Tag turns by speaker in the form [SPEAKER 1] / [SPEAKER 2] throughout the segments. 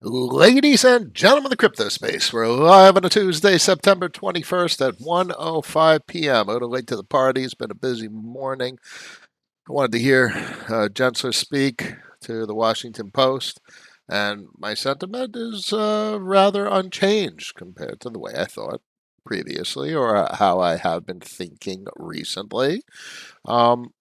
[SPEAKER 1] Ladies and gentlemen of the crypto space, we're live on a Tuesday, September 21st at 1:05 p.m. A little late to the party. It's been a busy morning. I wanted to hear Gensler speak to the Washington Post, and my sentiment is rather unchanged compared to the way I thought previously or how I have been thinking recently. Um,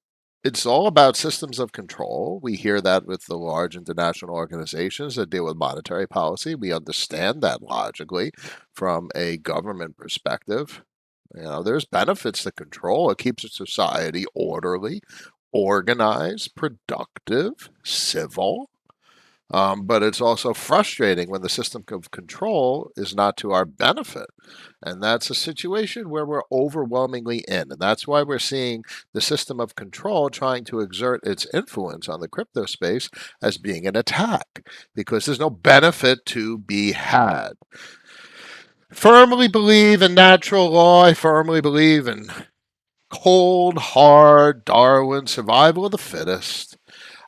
[SPEAKER 1] it's all about systems of control. We hear that with the large international organizations that deal with monetary policy. We understand that logically from a government perspective. There's benefits to control. It keeps a society orderly, organized, productive, civil. But it's also frustrating when the system of control is not to our benefit. And that's a situation where we're overwhelmingly in. And that's why we're seeing the system of control trying to exert its influence on the crypto space as being an attack, because there's no benefit to be had. Firmly believe in natural law. I firmly believe in cold, hard Darwin survival of the fittest.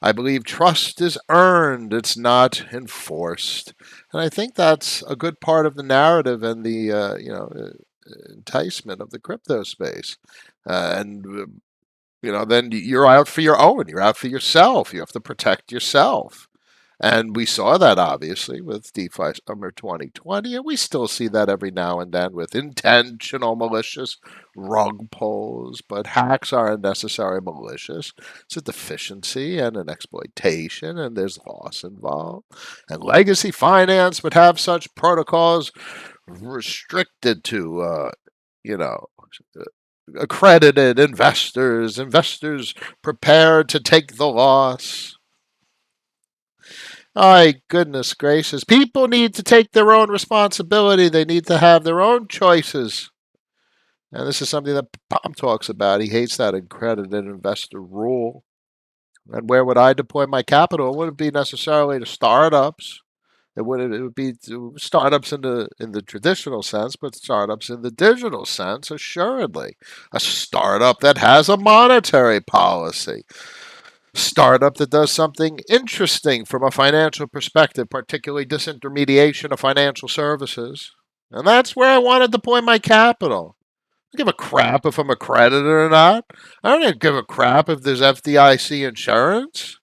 [SPEAKER 1] I believe trust is earned, it's not enforced. And I think that's a good part of the narrative and the enticement of the crypto space. Then you're out for your own, you're out for yourself. You have to protect yourself. And we saw that obviously with DeFi Summer 2020, and we still see that every now and then with intentional malicious rug pulls. But hacks aren't necessarily malicious. It's a deficiency and an exploitation, and there's loss involved. And legacy finance would have such protocols restricted to, you know, accredited investors prepared to take the loss. My goodness gracious. People need to take their own responsibility. They need to have their own choices. And this is something that Bob talks about. He hates that accredited investor rule. And where would I deploy my capital? It wouldn't be necessarily to startups. It would be to startups in the traditional sense, but startups in the digital sense, assuredly. A startup that has a monetary policy. Startup that does something interesting from a financial perspective, particularly disintermediation of financial services. And that's where I want to deploy my capital. I don't give a crap if I'm accredited or not. I don't even give a crap if there's FDIC insurance.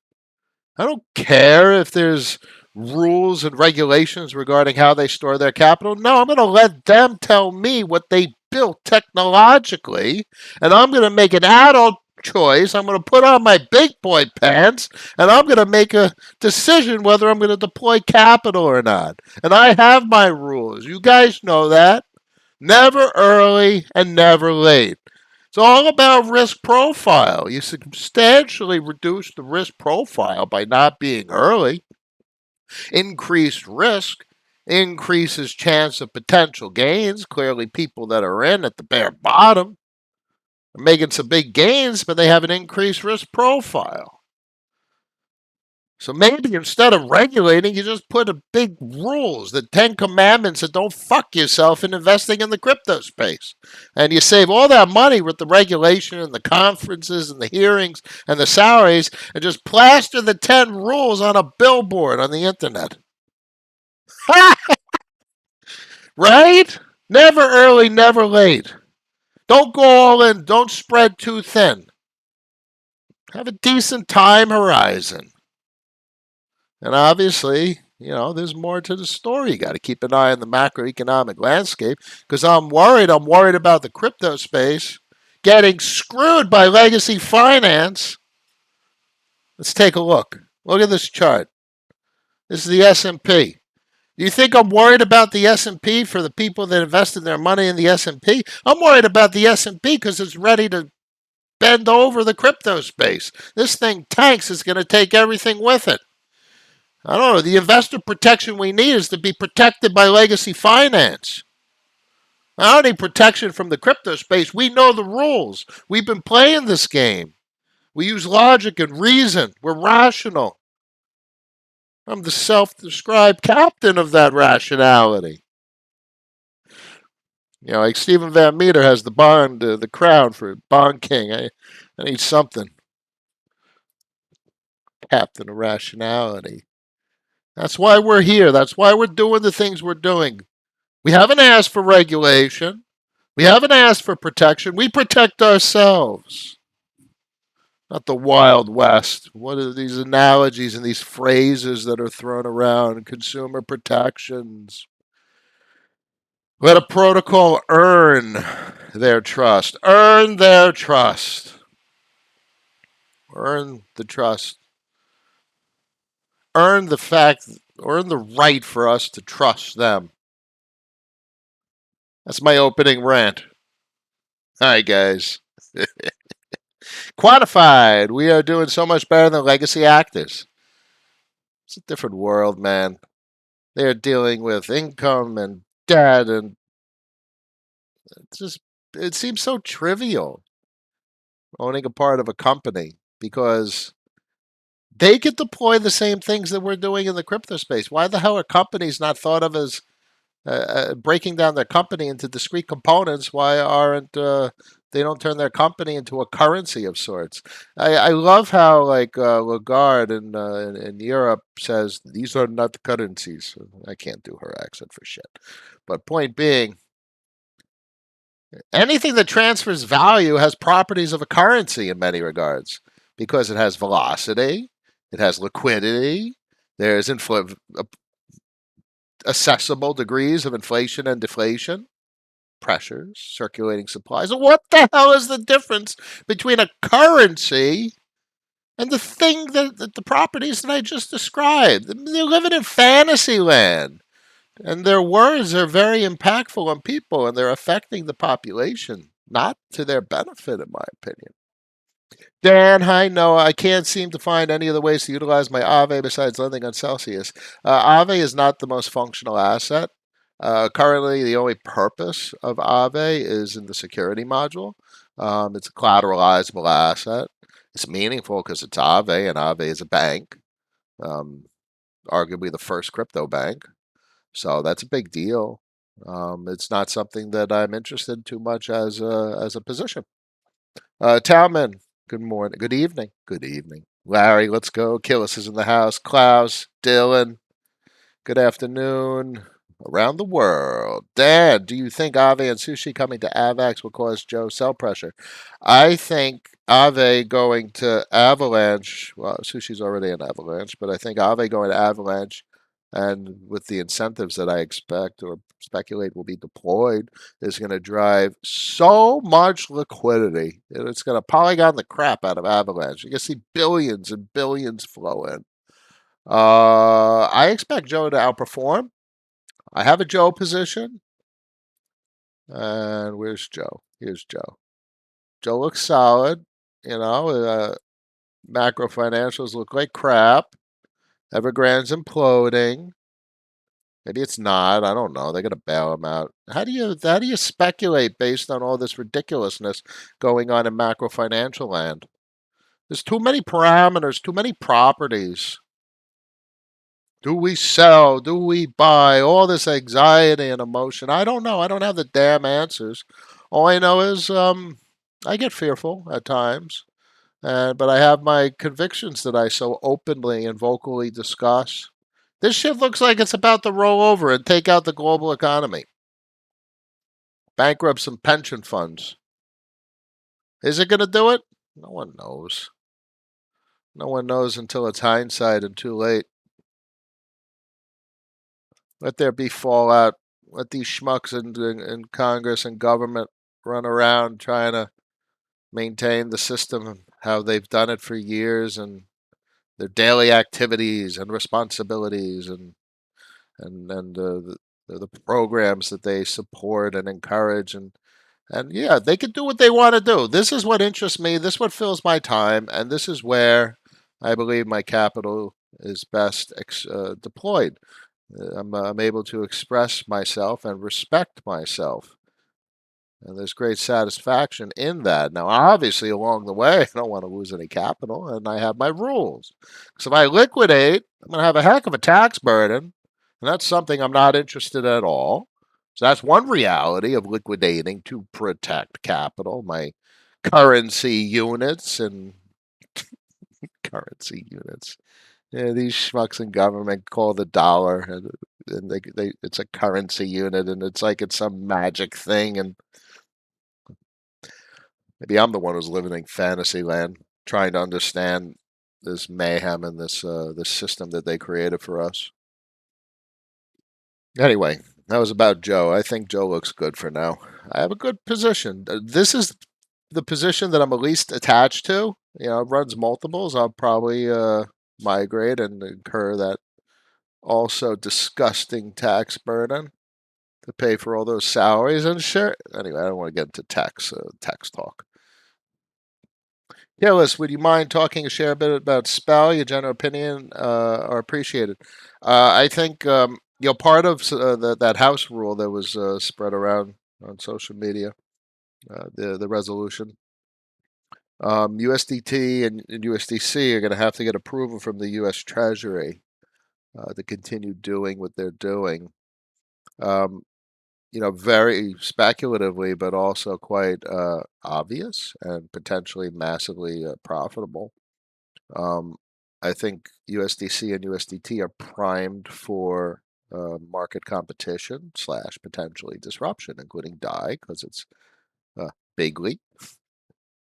[SPEAKER 1] I don't care if there's rules and regulations regarding how they store their capital. No, I'm going to let them tell me what they built technologically, and I'm going to make an adult choice. I'm going to put on my big boy pants, and I'm going to make a decision whether I'm going to deploy capital or not. And I have my rules. You guys know that. Never early and never late. It's all about risk profile. You substantially reduce the risk profile by not being early. Increased risk increases chance of potential gains. Clearly, people that are in at the bare bottom are making some big gains, but they have an increased risk profile. So maybe instead of regulating, you just put a big rules, the 10 commandments that don't fuck yourself in investing in the crypto space. And you save all that money with the regulation and the conferences and the hearings and the salaries and just plaster the 10 rules on a billboard on the internet. Right? Never early, never late. Don't go all in. Don't spread too thin. Have a decent time horizon. And obviously, there's more to the story. You got to keep an eye on the macroeconomic landscape because I'm worried. I'm worried about the crypto space getting screwed by legacy finance. Let's take a look. Look at this chart. This is the S&P. Do you think I'm worried about the S&P for the people that invested their money in the S&P? I'm worried about the S&P because it's ready to bend over the crypto space. This thing tanks. It's going to take everything with it. I don't know. The investor protection we need is to be protected by legacy finance. I don't need protection from the crypto space. We know the rules. We've been playing this game. We use logic and reason. We're rational. I'm the self-described captain of that rationality. Like Stephen Van Meter has the crown for Bond King. I need something. Captain of rationality. That's why we're here. That's why we're doing the things we're doing. We haven't asked for regulation. We haven't asked for protection. We protect ourselves, not the Wild West. What are these analogies and these phrases that are thrown around? Consumer protections. Let a protocol earn their trust. Earn their trust. Earn the trust. Earn the fact, earn the right for us to trust them. That's my opening rant. All right, guys. Quantified. We are doing so much better than legacy actors. It's a different world, man. They're dealing with income and debt, and it's just, it seems so trivial owning a part of a company because they could deploy the same things that we're doing in the crypto space. Why the hell are companies not thought of as breaking down their company into discrete components? Why aren't they don't turn their company into a currency of sorts? I love how like Lagarde in Europe says these are not currencies. I can't do her accent for shit. But point being, anything that transfers value has properties of a currency in many regards because it has velocity, it has liquidity, there's accessible degrees of inflation and deflation, pressures, circulating supplies. What the hell is the difference between a currency and the thing that the properties that I just described? They're living in fantasy land. And their words are very impactful on people and they're affecting the population, not to their benefit, in my opinion. Dan, hi, Noah. I can't seem to find any other ways to utilize my Aave besides lending on Celsius. Aave is not the most functional asset. Currently, the only purpose of Aave is in the security module. It's a collateralizable asset. It's meaningful because it's Aave, and Aave is a bank, um, arguably the first crypto bank. So that's a big deal. It's not something that I'm interested in too much as a position. Talman, good morning. Good evening. Good evening. Larry, let's go. Killis is in the house. Klaus, Dylan, good afternoon. Around the world. Dan, do you think Aave and Sushi coming to Avax will cause Joe sell pressure? I think Aave going to Avalanche, well, Sushi's already in Avalanche, but I think Aave going to Avalanche and with the incentives that I expect or speculate will be deployed is going to drive so much liquidity. It's going to polygon the crap out of Avalanche. You're going to see billions and billions flow in. I expect Joe to outperform. I have a Joe position. And where's Joe? Here's Joe. Joe looks solid. You know, macro financials look like crap. Evergrande's imploding. Maybe it's not. I don't know. They're gonna bail him out. How do you speculate based on all this ridiculousness going on in macro financial land? There's too many parameters, too many properties. Do we sell? Do we buy? All this anxiety and emotion. I don't know. I don't have the damn answers. All I know is I get fearful at times, but I have my convictions that I so openly and vocally discuss. This shit looks like it's about to roll over and take out the global economy, bankrupt some pension funds. Is it going to do it? No one knows. No one knows until it's hindsight and too late. Let there be fallout. Let these schmucks in Congress and government run around trying to maintain the system how they've done it for years and their daily activities and responsibilities and the programs that they support and encourage and yeah, they can do what they want to do. This is what interests me. This is what fills my time, and this is where I believe my capital is best deployed. I'm able to express myself and respect myself. And there's great satisfaction in that. Now, obviously, along the way, I don't want to lose any capital, and I have my rules. So if I liquidate, I'm going to have a heck of a tax burden, and that's something I'm not interested in at all. So that's one reality of liquidating to protect capital, my currency units and currency units. Yeah, these schmucks in government call the dollar, and it's a currency unit, and it's like it's some magic thing, and maybe I'm the one who's living in fantasy land, trying to understand this mayhem and this system that they created for us. Anyway, that was about Joe. I think Joe looks good for now. I have a good position. This is the position that I'm at least attached to. You know, it runs multiples. I'll probably migrate and incur that also disgusting tax burden to pay for all those salaries and shit. Anyway, I don't want to get into tax talk. Yeah, Liz, would you mind talking and share a bit about Spell? Your general opinion are appreciated. I think part of that house rule that was spread around on social media, the resolution. USDT and USDC are going to have to get approval from the U.S. Treasury to continue doing what they're doing. Um, very speculatively, but also quite obvious and potentially massively profitable. Um, I think USDC and USDT are primed for market competition slash potentially disruption, including DAI, because it's bigly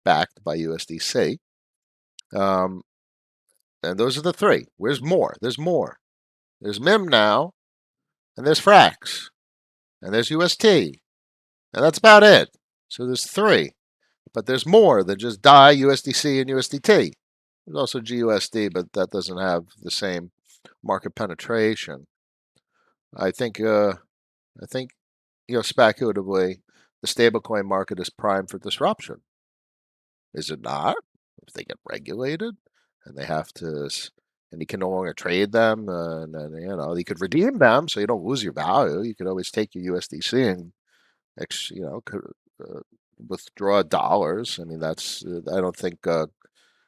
[SPEAKER 1] backed by USDC. Um, and those are the three. Where's more? There's more. There's MIM now, and there's Frax, and there's UST, and that's about it. So there's three. But there's more than just DAI, USDC, and USDT. There's also GUSD, but that doesn't have the same market penetration. I think, speculatively, the stablecoin market is primed for disruption. Is it not? If they get regulated and they have to, and you can no longer trade them, and then you could redeem them, so you don't lose your value. You could always take your USDC and, uh, withdraw dollars. I mean, that's I don't think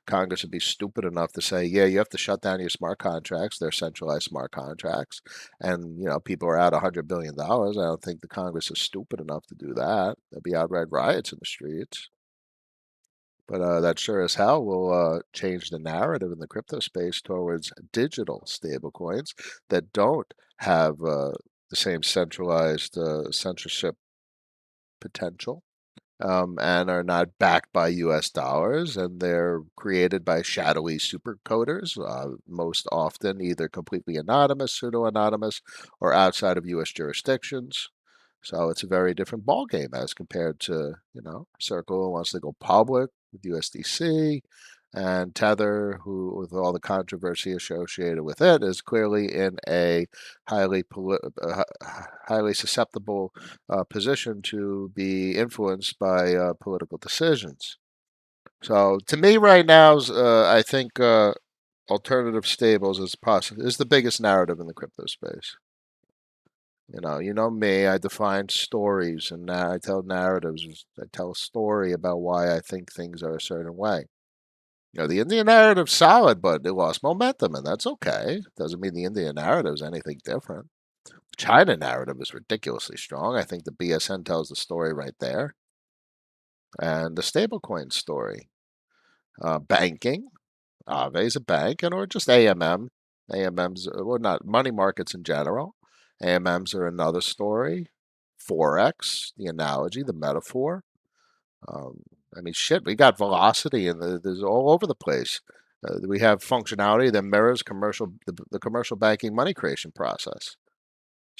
[SPEAKER 1] Congress would be stupid enough to say, yeah, you have to shut down your smart contracts. They're centralized smart contracts, and people are out $100 billion. I don't think the Congress is stupid enough to do that. There'll be outright riots in the streets. But that sure as hell will change the narrative in the crypto space towards digital stablecoins that don't have the same centralized censorship potential, and are not backed by US dollars, and they're created by shadowy supercoders, most often either completely anonymous, pseudo anonymous, or outside of US jurisdictions. So it's a very different ballgame as compared to, Circle wants to go public with USDC, and Tether, who, with all the controversy associated with it, is clearly in a highly susceptible position to be influenced by political decisions. So to me, right now, I think alternative stables is the biggest narrative in the crypto space. You know me. I define stories, and I tell narratives. I tell a story about why I think things are a certain way. The Indian narrative's solid, but it lost momentum, and that's okay. Doesn't mean the Indian narrative is anything different. The China narrative is ridiculously strong. I think the BSN tells the story right there, and the stablecoin story. Banking, Aave is a bank, or just AMM. AMMs, well, not money markets in general. AMMs are another story. Forex, the analogy, the metaphor. I mean, shit, we got velocity and there's all over the place. We have functionality that mirrors the commercial banking money creation process.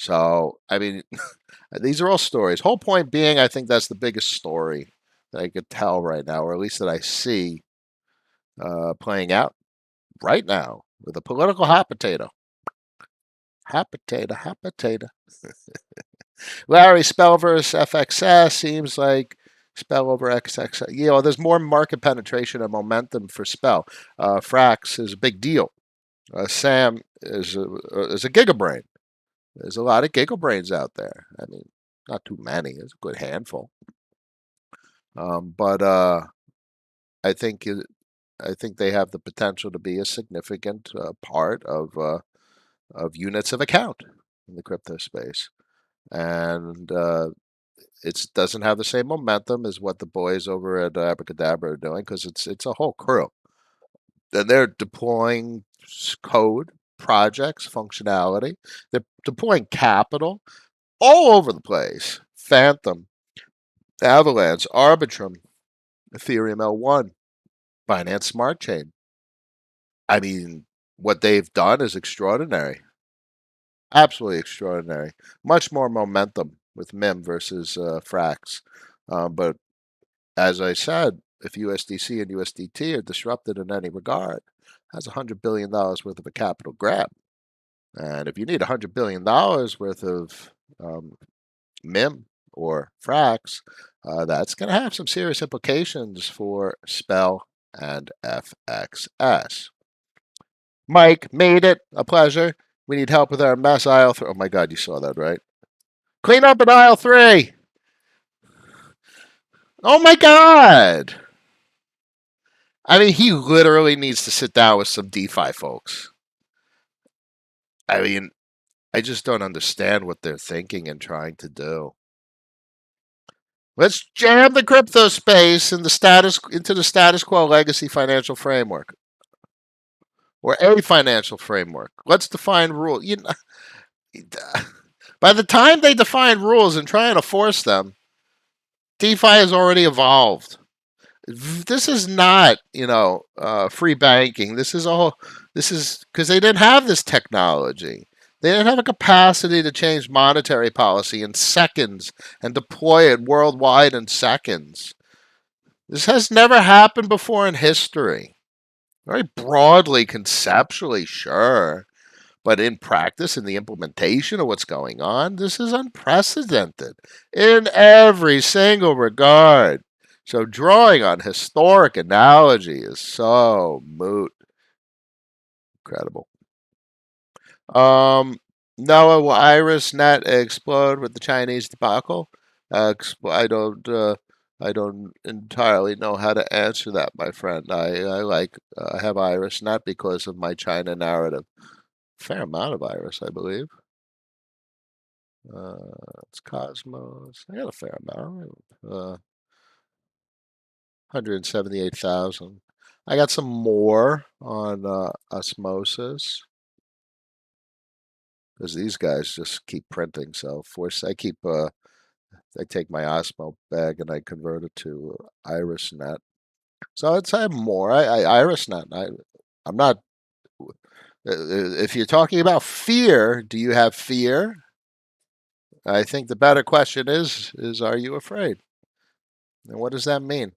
[SPEAKER 1] So, I mean, these are all stories. Whole point being, I think that's the biggest story that I could tell right now, or at least that I see playing out right now with a political hot potato. Hot potato, hot potato. Larry, spell versus FXS seems like spell over XXS. There's more market penetration and momentum for spell. Frax is a big deal. Sam is a gigabrain. There's a lot of gigabrains out there. I mean, not too many. There's a good handful. But I think they have the potential to be a significant part of units of account in the crypto space, and it doesn't have the same momentum as what the boys over at Abracadabra are doing because it's a whole crew. and they're deploying code, projects, functionality. They're deploying capital all over the place. Phantom, Avalanche, Arbitrum, Ethereum L1, Binance Smart Chain. I mean, what they've done is extraordinary. Absolutely extraordinary. Much more momentum with MIM versus Frax. But as I said, if USDC and USDT are disrupted in any regard, that's $100 billion worth of a capital grab. And if you need $100 billion worth of MIM or Frax, that's going to have some serious implications for Spell and FXS. Mike, made it. A pleasure. We need help with our mess aisle 3. Oh my God, you saw that, right? Clean up in aisle 3. Oh my God. I mean, he literally needs to sit down with some DeFi folks. I mean, I just don't understand what they're thinking and trying to do. Let's jam the crypto space into the status quo legacy financial framework or a financial framework. Let's define rules. By the time they define rules and try and enforce them, DeFi has already evolved. This is not, free banking. This is because they didn't have this technology. They didn't have a capacity to change monetary policy in seconds and deploy it worldwide in seconds. This has never happened before in history. Very broadly, conceptually, sure. But in practice, in the implementation of what's going on, this is unprecedented in every single regard. So drawing on historic analogy is so moot. Incredible. Noah, will IrisNet explode with the Chinese debacle? I don't entirely know how to answer that, my friend. I have IrisNet because of my China narrative. Fair amount of Iris, I believe. It's Cosmos. I got a fair amount. 178,000. I got some more on osmosis because these guys just keep printing. So I take my Osmo bag and I convert it to IrisNet. So I'd say more. IrisNet. I'm not. If you're talking about fear, do you have fear? I think the better question is are you afraid? And what does that mean?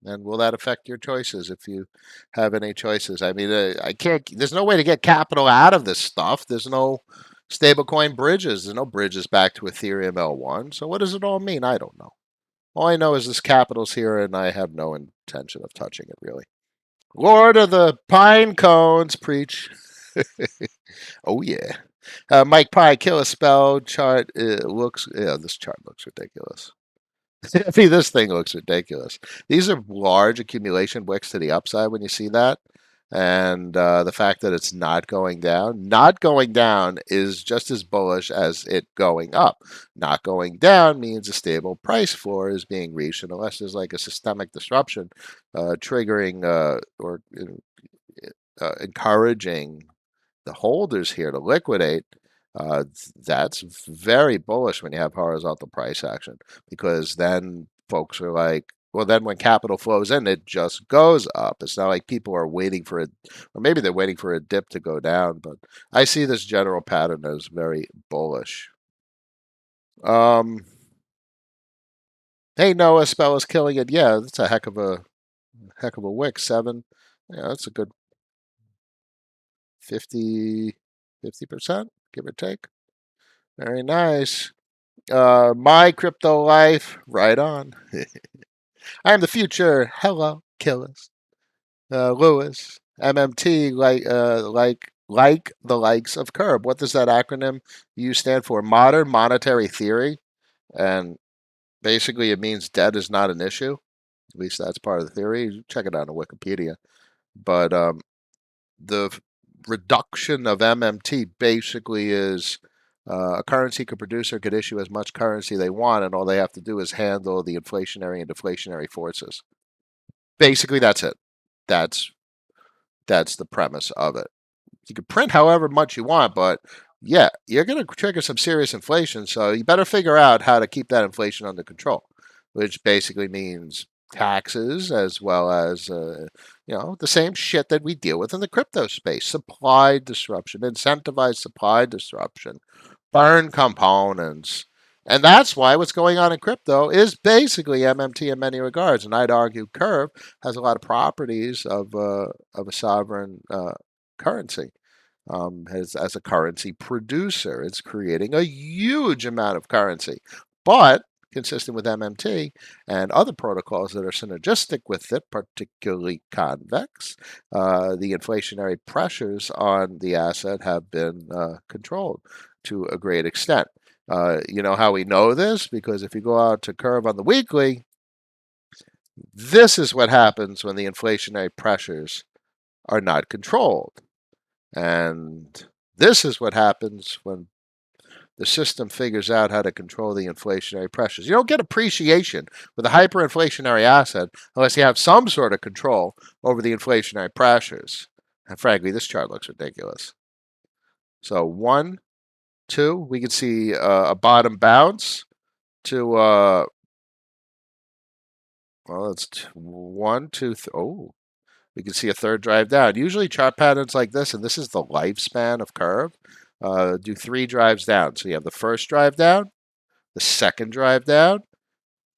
[SPEAKER 1] And will that affect your choices if you have any choices? I mean, I can't. There's no way to get capital out of this stuff. There's no stablecoin bridges. There's no bridges back to Ethereum L1. So what does it all mean? I don't know. All I know is this capital's here, and I have no intention of touching it really. Lord of the Pine Cones, preach. Oh yeah. Mike Pie, kill a spell chart. This chart looks ridiculous. I mean, this thing looks ridiculous. These are large accumulation wicks to the upside when you see that. And the fact that it's not going down is just as bullish as it going up. Not going down means a stable price floor is being reached unless there's like a systemic disruption triggering or encouraging the holders here to liquidate. That's very bullish when you have horizontal price action because then folks are like, well, then when capital flows in, it just goes up. It's not like people are waiting for it, or maybe they're waiting for a dip to go down. But I see this general pattern as very bullish. Hey, Noah, spell is killing it. Yeah, that's a heck of a wick. 7. Yeah, that's a good 50%, give or take. Very nice. My crypto life, right on. I am the future. Hello, killers. Lewis, MMT, like the likes of Curb. What does that acronym U stand for? Modern monetary theory, and basically it means debt is not an issue. At least that's part of the theory. Check it out on Wikipedia. But the reduction of MMT basically is a currency could produce or could issue as much currency they want, and all they have to do is handle the inflationary and deflationary forces. Basically, that's it. That's That's the premise of it. You can print however much you want, but yeah, you're going to trigger some serious inflation. So you better figure out how to keep that inflation under control, which basically means taxes as well as the same shit that we deal with in the crypto space: supply disruption, incentivized supply disruption, burn components. And that's why what's going on in crypto is basically MMT in many regards. And I'd argue Curve has a lot of properties of a sovereign currency. As a currency producer, it's creating a huge amount of currency. But consistent with MMT and other protocols that are synergistic with it, particularly convex, the inflationary pressures on the asset have been controlled to a great extent. You know how we know this? Because if you go out to Curve on the weekly, this is what happens when the inflationary pressures are not controlled. And this is what happens when the system figures out how to control the inflationary pressures. You don't get appreciation with a hyperinflationary asset unless you have some sort of control over the inflationary pressures. And frankly, this chart looks ridiculous. So 1, 2, we can see a bottom bounce to well, it's 1, 2, oh, we can see a third drive down. Usually chart patterns like this, and this is the lifespan of Curve, do 3 drives down. So you have the first drive down, the second drive down,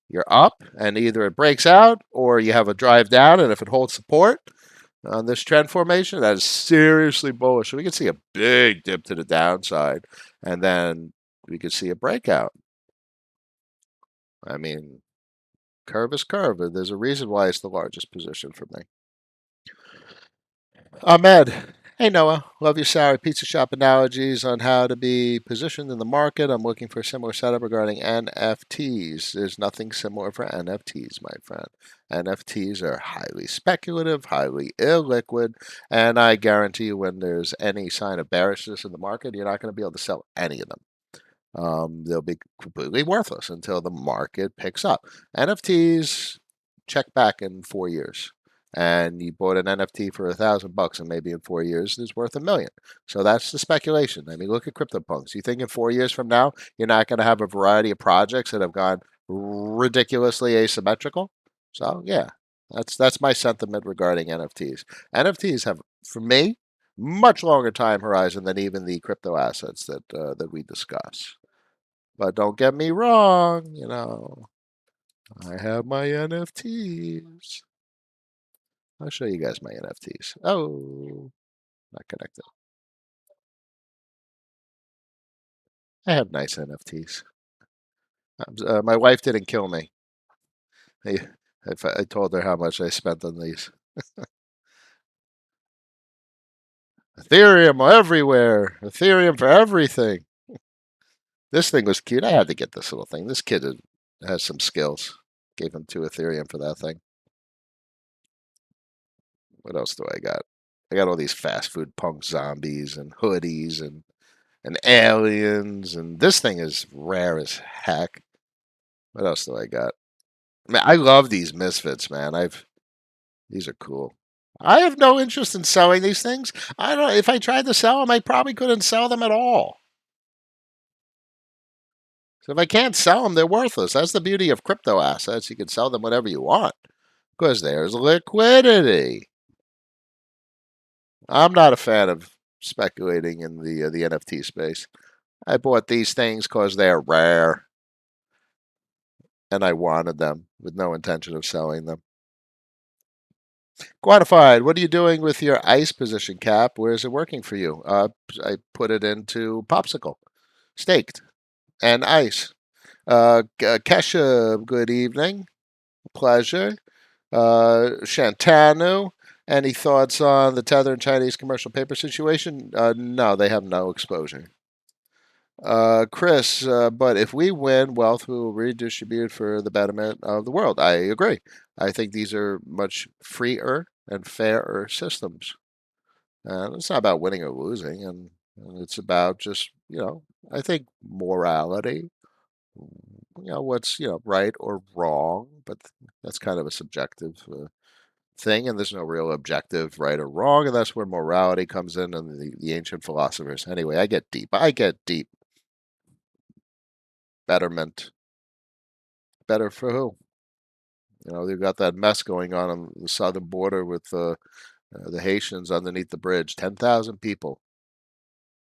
[SPEAKER 1] you're up, and either it breaks out or you have a drive down, and if it holds support on this trend formation, that is seriously bullish. So we can see a big dip to the downside, and then we could see a breakout. I mean, Curve is Curve. There's a reason why it's the largest position for me. Ahmed. Hey Noah, love your sour pizza shop analogies on how to be positioned in the market. I'm looking for a similar setup regarding NFTs. There's nothing similar for NFTs, my friend. NFTs are highly speculative, highly illiquid, and I guarantee you when there's any sign of bearishness in the market, you're not going to be able to sell any of them. They'll be completely worthless until the market picks up. NFTs, check back in 4 years, and you bought an NFT for $1,000, and maybe in 4 years it's worth $1 million. So that's the speculation. I mean, look at CryptoPunks. You think in 4 years from now you're not going to have a variety of projects that have gone ridiculously asymmetrical? So yeah, that's my sentiment regarding NFTs. NFTs have, for me, much longer time horizon than even the crypto assets that we discuss. But don't get me wrong, I have my NFTs. I'll show you guys my NFTs. Oh, not connected. I have nice NFTs. My wife didn't kill me. I, I told her how much I spent on these. Ethereum everywhere. Ethereum for everything. This thing was cute. I had to get this little thing. This kid has some skills. Gave him 2 Ethereum for that thing. What else do I got? I got all these fast food punk zombies and hoodies and aliens, and this thing is rare as heck. What else do I got? I mean, I love these misfits, man. These are cool. I have no interest in selling these things. I don't. If I tried to sell them, I probably couldn't sell them at all. So if I can't sell them, they're worthless. That's the beauty of crypto assets. You can sell them whenever you want because there's liquidity. I'm not a fan of speculating in the NFT space. I bought these things because they're rare, and I wanted them with no intention of selling them. Quantified, what are you doing with your ICE position cap? Where is it working for you? I put it into Popsicle, staked, and ICE. Kesha, good evening. Pleasure. Shantanu, any thoughts on the Tether and Chinese commercial paper situation? No, they have no exposure. Chris, but if we win, wealth will redistribute for the betterment of the world. I agree. I think these are much freer and fairer systems. And it's not about winning or losing, and it's about just, I think morality, what's, right or wrong, but that's kind of a subjective thing, and there's no real objective right or wrong, and that's where morality comes in and the ancient philosophers. Anyway, I get deep. I get deep. Betterment. Better for who? They've got that mess going on the southern border with the Haitians underneath the bridge. 10,000 people.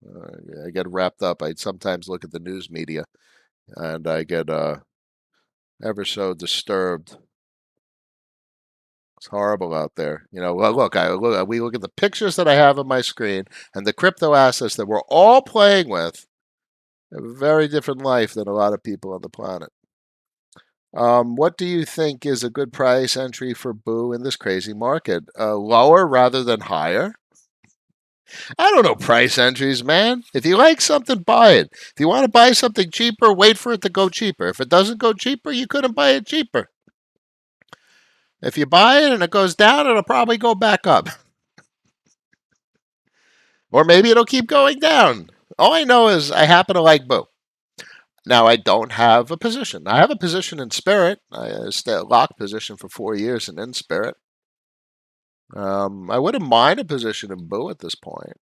[SPEAKER 1] I get wrapped up. I sometimes look at the news media, and I get ever so disturbed. It's horrible out there. Well, we look at the pictures that I have on my screen and the crypto assets that we're all playing with. Have a very different life than a lot of people on the planet. What do you think is a good price entry for Boo in this crazy market? Lower rather than higher? I don't know price entries, man. If you like something, buy it. If you want to buy something cheaper, wait for it to go cheaper. If it doesn't go cheaper, you couldn't buy it cheaper. If you buy it and it goes down, it'll probably go back up. Or maybe it'll keep going down. All I know is I happen to like Boo. Now, I don't have a position. I have a position in Spirit. I stayed a locked position for 4 years in Spirit. I wouldn't mind a position in Boo at this point,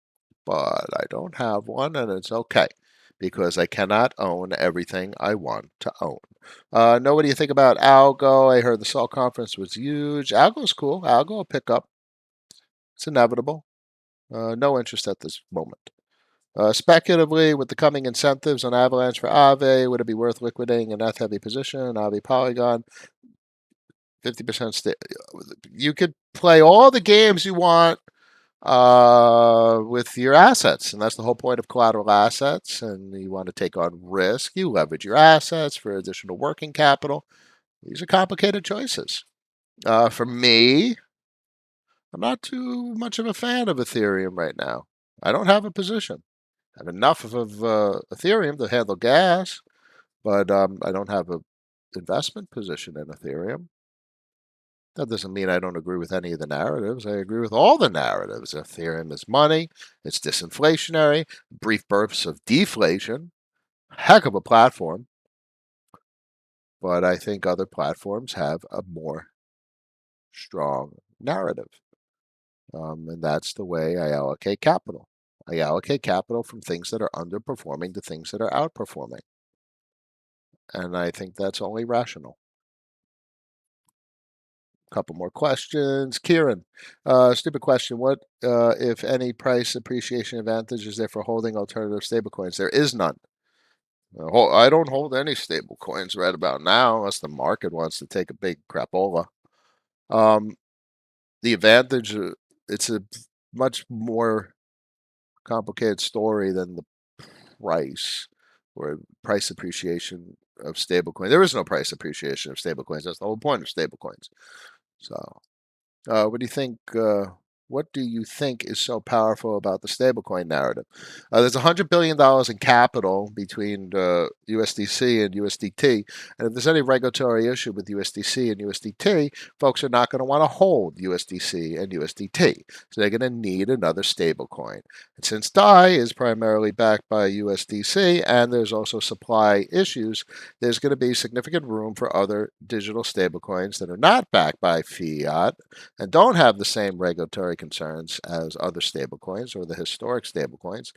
[SPEAKER 1] but I don't have one, and it's okay because I cannot own everything I want to own. Know what do you think about Algo? I heard the Sol conference was huge. Algo's cool. Algo will pick up. It's inevitable. No interest at this moment. Speculatively, with the coming incentives on Avalanche for Aave, would it be worth liquidating an ETH heavy position? Aave Polygon, 50% You could play all the games you want with your assets, and that's the whole point of collateral assets. And you want to take on risk, you leverage your assets for additional working capital. These are complicated choices. For me, I'm not too much of a fan of Ethereum right now. I don't have a position. I have enough of Ethereum to handle gas, but I don't have an investment position in Ethereum. That doesn't mean I don't agree with any of the narratives. I agree with all the narratives. Ethereum is money. It's disinflationary. Brief bursts of deflation. Heck of a platform. But I think other platforms have a more strong narrative. And that's the way I allocate capital. I allocate capital from things that are underperforming to things that are outperforming. And I think that's only rational. Couple more questions. Kieran, stupid question. What, if any, price appreciation advantage is there for holding alternative stablecoins? There is none. I don't hold any stablecoins right about now unless the market wants to take a big crapola. The advantage, it's a much more complicated story than the price or price appreciation of stablecoins. There is no price appreciation of stablecoins. That's the whole point of stablecoins. So, what do you think? What do you think is so powerful about the stablecoin narrative? There's $100 billion in capital between USDC and USDT, and if there's any regulatory issue with USDC and USDT, folks are not going to want to hold USDC and USDT, so they're going to need another stablecoin. And since DAI is primarily backed by USDC, and there's also supply issues, there's going to be significant room for other digital stablecoins that are not backed by fiat and don't have the same regulatory concerns as other stablecoins or the historic stablecoins.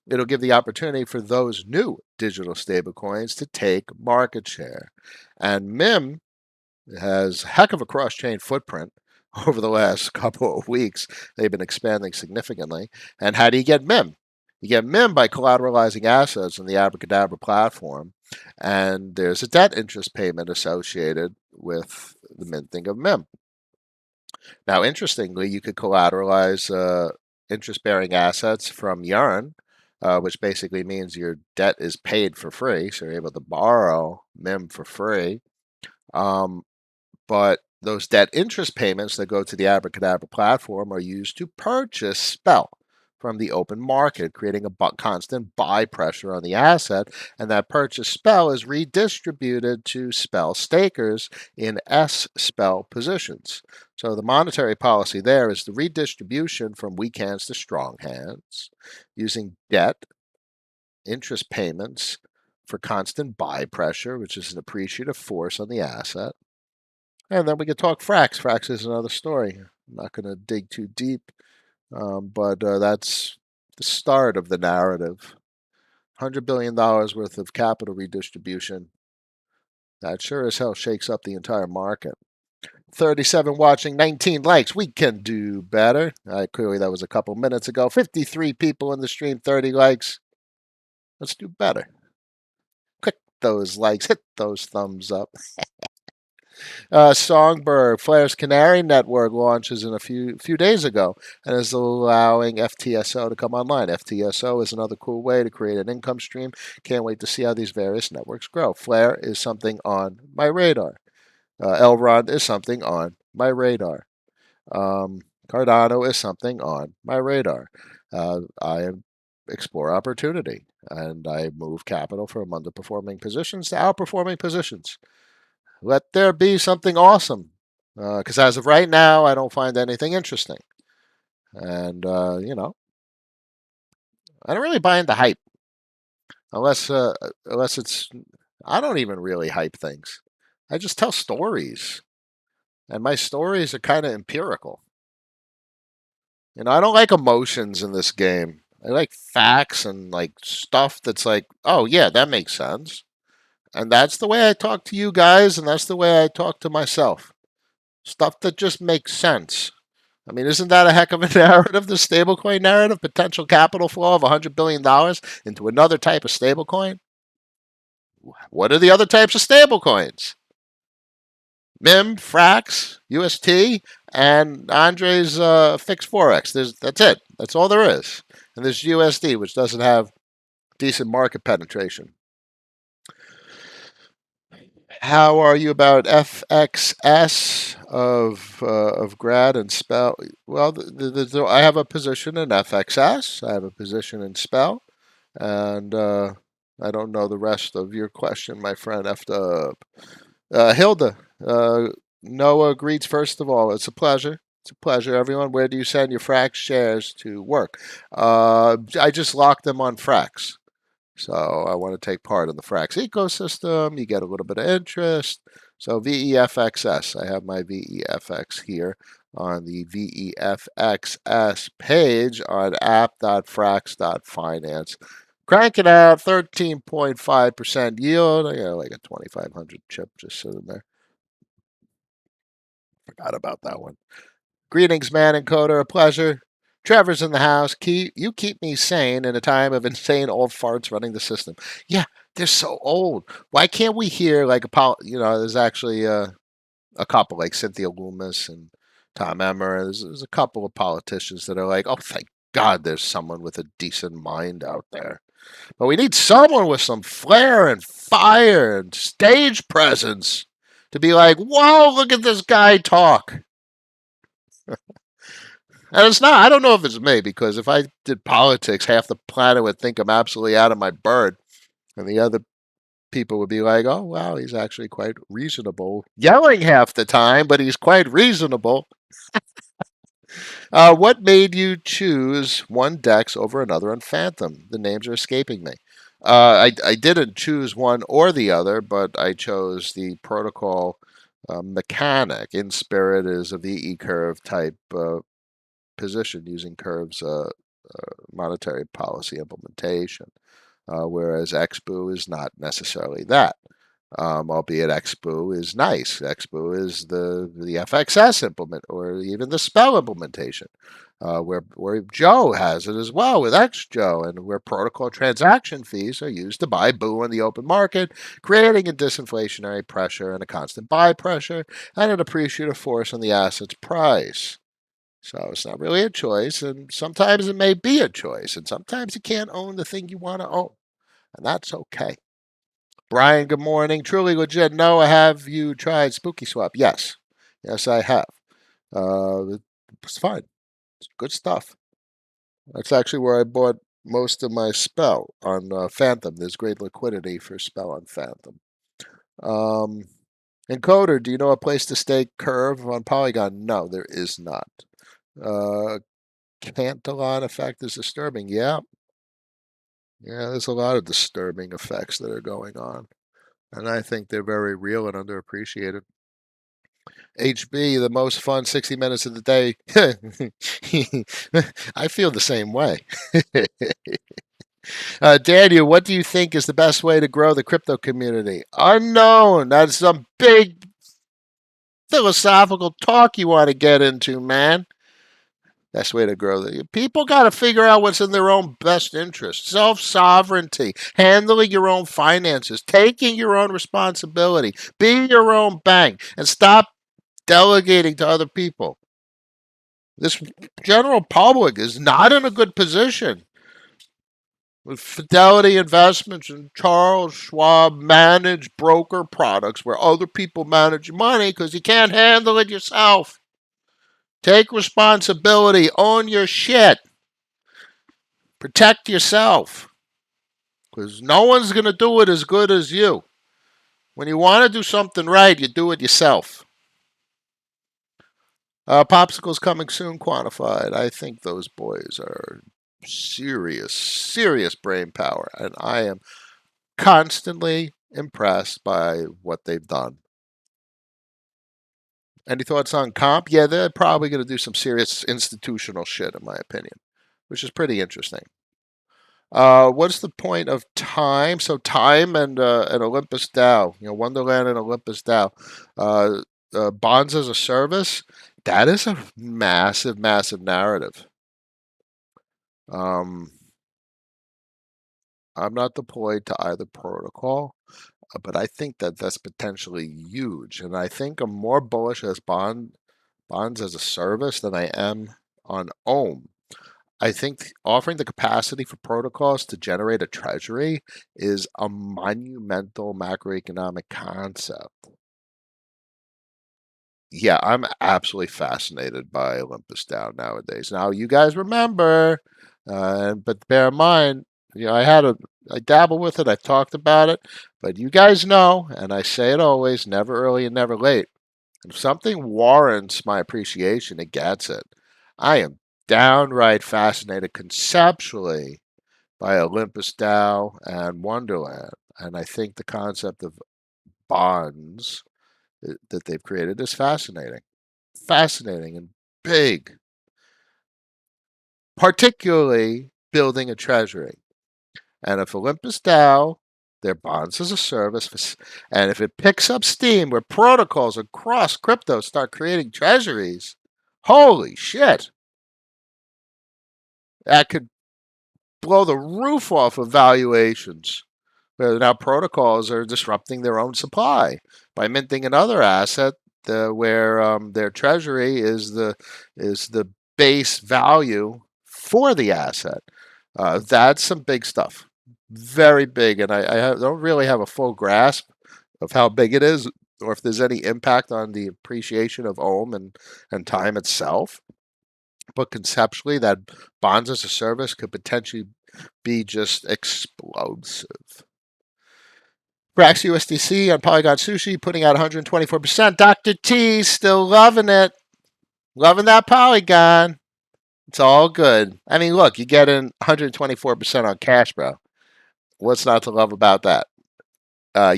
[SPEAKER 1] It'll give the opportunity for those new digital stablecoins to take market share. And MIM has a heck of a cross-chain footprint. Over the last couple of weeks, they've been expanding significantly. And how do you get MIM? You get MIM by collateralizing assets in the Abracadabra platform, and there's a debt interest payment associated with the minting of MIM. Now, interestingly, you could collateralize interest-bearing assets from Yarn, which basically means your debt is paid for free, so you're able to borrow MIM for free. But those debt interest payments that go to the Abracadabra platform are used to purchase Spell from the open market, creating a constant buy pressure on the asset, and that purchase Spell is redistributed to Spell stakers in S Spell positions. So the monetary policy there is the redistribution from weak hands to strong hands, using debt interest payments for constant buy pressure, which is an appreciative force on the asset. And then we can talk Frax. Frax is another story. I'm not going to dig too deep, but that's the start of the narrative. $100 billion worth of capital redistribution. That sure as hell shakes up the entire market. 37 watching, 19 likes. We can do better. Clearly, that was a couple minutes ago. 53 people in the stream, 30 likes. Let's do better. Click those likes, hit those thumbs up. Songbird, Flare's Canary Network launches in a few days ago and is allowing FTSO to come online. FTSO is another cool way to create an income stream. Can't wait to see how these various networks grow. Flare is something on my radar. Elrond is something on my radar. Cardano is something on my radar. I explore opportunity and I move capital from underperforming positions to outperforming positions. Let there be something awesome. Because as of right now, I don't find anything interesting. And, I don't really buy into hype unless, unless it's, I don't even really hype things. I just tell stories. And my stories are kind of empirical. I don't like emotions in this game. I like facts and like stuff that's like, oh, yeah, that makes sense. And that's the way I talk to you guys, and that's the way I talk to myself. Stuff that just makes sense. I mean, isn't that a heck of a narrative, the stablecoin narrative? Potential capital flow of $100 billion into another type of stablecoin? What are the other types of stablecoins? MIM, Frax, UST, and Andre's fixed Forex. That's it. That's all there is. And there's USD, which doesn't have decent market penetration. How are you about FXS of grad and spell? Well, I have a position in FXS. I have a position in spell, and I don't know the rest of your question, my friend. Hilda, Noah greets first of all. It's a pleasure. It's a pleasure, everyone. Where do you send your Frax shares to work? I just locked them on Frax. So I want to take part in the Frax ecosystem. You get a little bit of interest. So VEFXS. I have my VEFX here on the VEFXS page on app.frax.finance. Cranking out 13.5% yield. I got like a 2500 chip just sitting there. Forgot about that one. Greetings, man and coder. A pleasure. Trevor's in the house. You keep me sane in a time of insane old farts running the system. Yeah, they're so old. Why can't we hear like there's actually a couple like Cynthia Loomis and Tom Emmer. There's a couple of politicians that are like, oh, thank God there's someone with a decent mind out there. But we need someone with some flair and fire and stage presence to be like, whoa, look at this guy talk. And it's not, I don't know if it's me, because if I did politics, half the planet would think I'm absolutely out of my bird. And the other people would be like, oh, wow, he's actually quite reasonable. Yelling half the time, but he's quite reasonable. What made you choose one DEX over another on Phantom? The names are escaping me. I didn't choose one or the other, but I chose the protocol mechanic. In Spirit is a VE curve type position using curves monetary policy implementation, whereas XBOO is not necessarily that. Albeit XBOO is nice. XBOO is the FXS implement or even the spell implementation, where Joe has it as well with XJoe, and where protocol transaction fees are used to buy BOO in the open market, creating a disinflationary pressure and a constant buy pressure and an appreciative force on the asset's price. So it's not really a choice, and sometimes it may be a choice, and sometimes you can't own the thing you want to own, and that's okay. Brian, good morning. Truly legit. Noah, have you tried Spooky Swap? Yes. Yes, I have. It's fine. It's good stuff. That's actually where I bought most of my spell on Phantom. There's great liquidity for spell on Phantom. Encoder, do you know a place to stake curve on Polygon? No, there is not. Cantillon effect is disturbing. Yeah. Yeah, there's a lot of disturbing effects that are going on. And I think they're very real and underappreciated. HB, the most fun 60 minutes of the day. I feel the same way. Daniel, what do you think is the best way to grow the crypto community? Unknown. That's some big philosophical talk you want to get into, man. Best way to grow the people got to figure out what's in their own best interest. Self sovereignty, handling your own finances, taking your own responsibility, be your own bank, and stop delegating to other people. This general public is not in a good position. With Fidelity Investments and Charles Schwab manage broker products where other people manage your money because you can't handle it yourself. Take responsibility, own your shit, protect yourself because no one's going to do it as good as you. When you want to do something right, you do it yourself. Popsicles coming soon, quantified. I think those boys are serious brain power, and I am constantly impressed by what they've done. Any thoughts on comp? Yeah, they're probably going to do some serious institutional shit, in my opinion, which is pretty interesting. What's the point of time? So time and Olympus DAO, Wonderland and Olympus DAO, bonds as a service. That is a massive narrative. I'm not deployed to either protocol, but I think that that's potentially huge, and I think I'm more bullish as bonds as a service than I am on Ohm. I think offering the capacity for protocols to generate a treasury is a monumental macroeconomic concept. Yeah, I'm absolutely fascinated by Olympus DAO nowadays. Now, you guys remember, but bear in mind, I dabble with it, I've talked about it, but you guys know, and I say it always, never early and never late. If something warrants my appreciation, it gets it. I am downright fascinated conceptually by Olympus DAO and Wonderland. And I think the concept of bonds that they've created is fascinating. Fascinating and big, particularly building a treasury. And if Olympus DAO, their bonds as a service, and if it picks up steam where protocols across crypto start creating treasuries, holy shit, that could blow the roof off of valuations. Where now protocols are disrupting their own supply by minting another asset where their treasury is the base value for the asset. That's some big stuff, very big, and I don't really have a full grasp of how big it is, or if there's any impact on the appreciation of Ohm and time itself. But conceptually, that bonds as a service could potentially be just explosive. Brax USDC on Polygon Sushi putting out 124%. Dr. T still loving it. Loving that Polygon. It's all good. I mean, look, you get in 124% on cash, bro. What's not to love about that?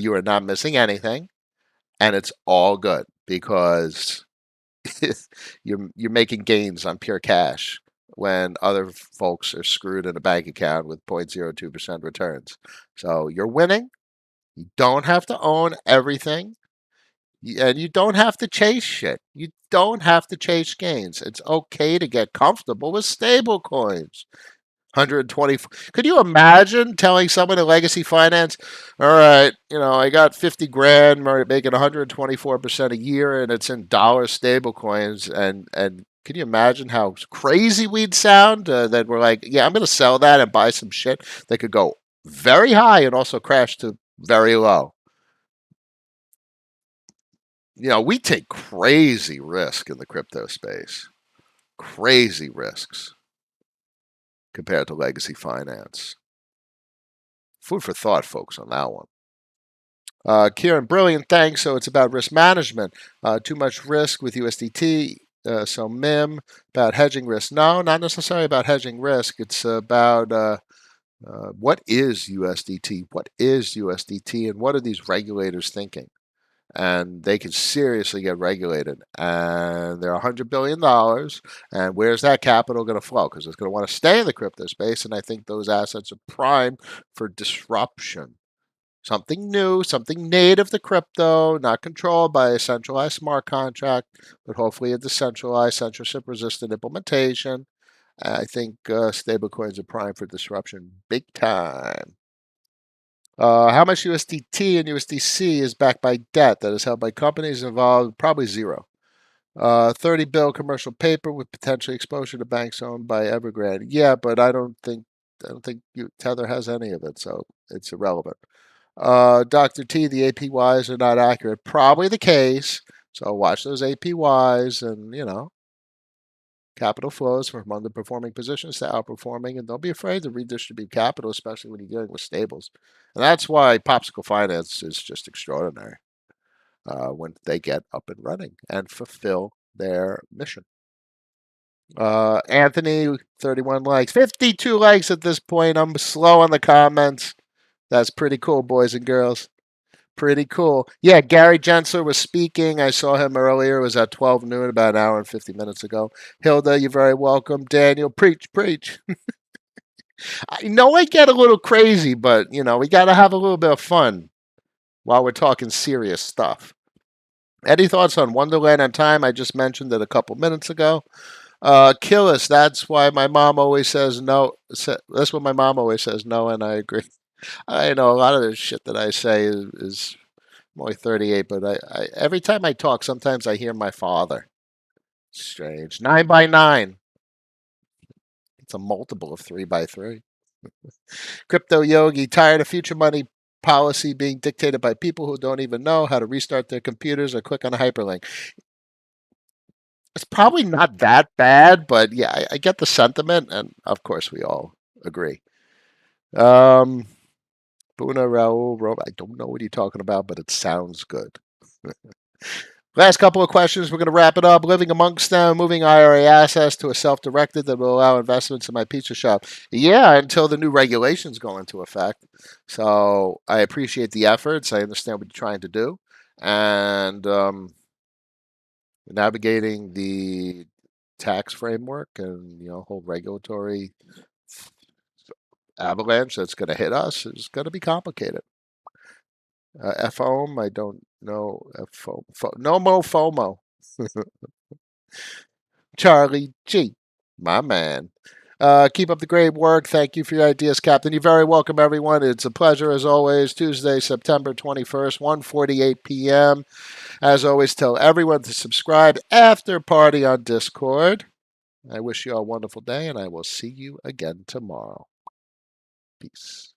[SPEAKER 1] You are not missing anything, and it's all good because you're making gains on pure cash when other folks are screwed in a bank account with 0.02% returns. So you're winning. You don't have to own everything, and you don't have to chase shit. You don't have to chase gains. It's okay to get comfortable with stable coins. 120. Could you imagine telling someone in legacy finance, all right, I got 50 grand, making 124% a year, and it's in dollar stable coins, and can you imagine how crazy we'd sound? That we're like, yeah, I'm going to sell that and buy some shit that could go very high and also crash to very low. We take crazy risk in the crypto space. Crazy risks compared to legacy finance. Food for thought, folks, on that one. Kieran, brilliant, thanks. So it's about risk management. Too much risk with USDT. So MIM, about hedging risk. No, not necessarily about hedging risk. It's about what is USDT? What is USDT? And what are these regulators thinking? and they could seriously get regulated. And they're $100 billion. And where's that capital going to flow? Because it's going to want to stay in the crypto space. And I think those assets are prime for disruption. Something new, something native to crypto, not controlled by a centralized smart contract, but hopefully a decentralized, censorship resistant implementation. I think stablecoins are prime for disruption big time. How much USDT and USDC is backed by debt that is held by companies involved? Probably zero. 30 bill commercial paper with potential exposure to banks owned by Evergrande. Yeah, but I don't think Tether has any of it, so it's irrelevant. Dr. T, the APYs are not accurate. Probably the case. So watch those APYs and, capital flows from underperforming positions to outperforming. And don't be afraid to redistribute capital, especially when you're dealing with stables. And that's why Popsicle Finance is just extraordinary when they get up and running and fulfill their mission. Anthony, 31 likes. 52 likes at this point. I'm slow on the comments. That's pretty cool, boys and girls. Pretty cool. Yeah, Gary Gensler was speaking. I saw him earlier. It was at 12 noon, about an hour and 50 minutes ago. Hilda, you're very welcome. Daniel, preach, preach. I know I get a little crazy, but, we got to have a little bit of fun while we're talking serious stuff. Any thoughts on Wonderland on time? I just mentioned it a couple minutes ago. Kill us. That's why my mom always says no. That's what my mom always says no, and I agree. I know a lot of the shit that I say is I'm only 38, but I every time I talk, sometimes I hear my father. Strange. 9 by 9. It's a multiple of 3 by 3. Crypto Yogi, tired of future money policy being dictated by people who don't even know how to restart their computers or click on a hyperlink. It's probably not that bad, but yeah, I get the sentiment, and of course we all agree. Buna Raul, I don't know what you're talking about, but it sounds good. Last couple of questions. We're going to wrap it up. Living amongst them, moving IRA assets to a self-directed that will allow investments in my pizza shop. Yeah, until the new regulations go into effect. So I appreciate the efforts. I understand what you're trying to do, and navigating the tax framework and whole regulatory avalanche that's going to hit us is going to be complicated. FOM, I don't know. No mo FOMO. Charlie G, my man. Keep up the great work. Thank you for your ideas, Captain. You're very welcome, everyone. It's a pleasure as always. Tuesday, September 21st, 1:48 p.m. As always, tell everyone to subscribe. After party on Discord. I wish you all a wonderful day, and I will see you again tomorrow. Peace.